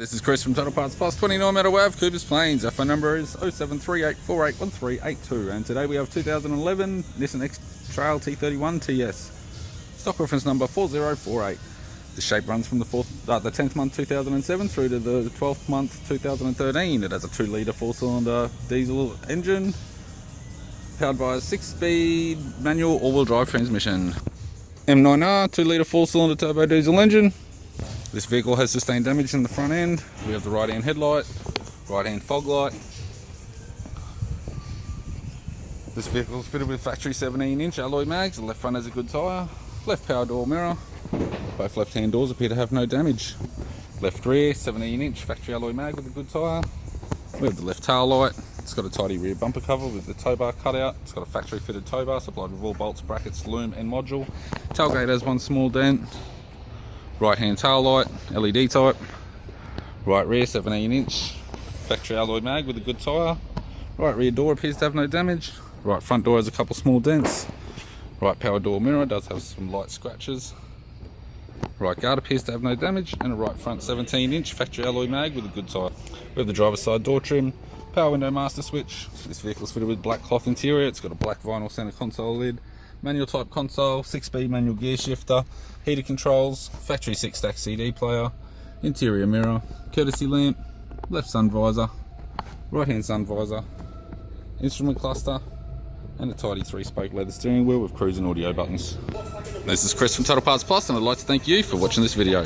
This is Chris from Total Parts Plus, 29 Meadow Ave, Coopers Plains. Our phone number is 0738481382, and today we have 2011 Nissan X-Trail T31 TS. Stock reference number 4048. The shape runs from the 10th month 2007 through to the 12th month 2013. It has a 2 litre 4-cylinder diesel engine, powered by a 6-speed manual all-wheel drive transmission. M9R 2 litre 4-cylinder turbo diesel engine. This vehicle has sustained damage in the front end. We have the right hand headlight, right hand fog light. This vehicle is fitted with factory 17-inch alloy mags. The left front has a good tyre. Left power door mirror. Both left hand doors appear to have no damage. Left rear 17-inch factory alloy mag with a good tyre. We have the left tail light. It's got a tidy rear bumper cover with the tow bar cut out. It's got a factory fitted tow bar supplied with all bolts, brackets, loom and module. Tailgate has one small dent. Right hand tail light, LED type. Right rear 17-inch factory alloy mag with a good tyre. Right rear door appears to have no damage. Right front door has a couple small dents. Right power door mirror does have some light scratches. Right guard appears to have no damage, and a right front 17-inch factory alloy mag with a good tyre. We have the driver's side door trim, power window master switch. This vehicle is fitted with black cloth interior. It's got a black vinyl centre console lid, manual type console, 6-speed manual gear shifter, heater controls, factory 6-stack CD player, interior mirror, courtesy lamp, left sun visor, right hand sun visor, instrument cluster, and a tidy 3-spoke leather steering wheel with cruise and audio buttons. This is Chris from Total Parts Plus, and I'd like to thank you for watching this video.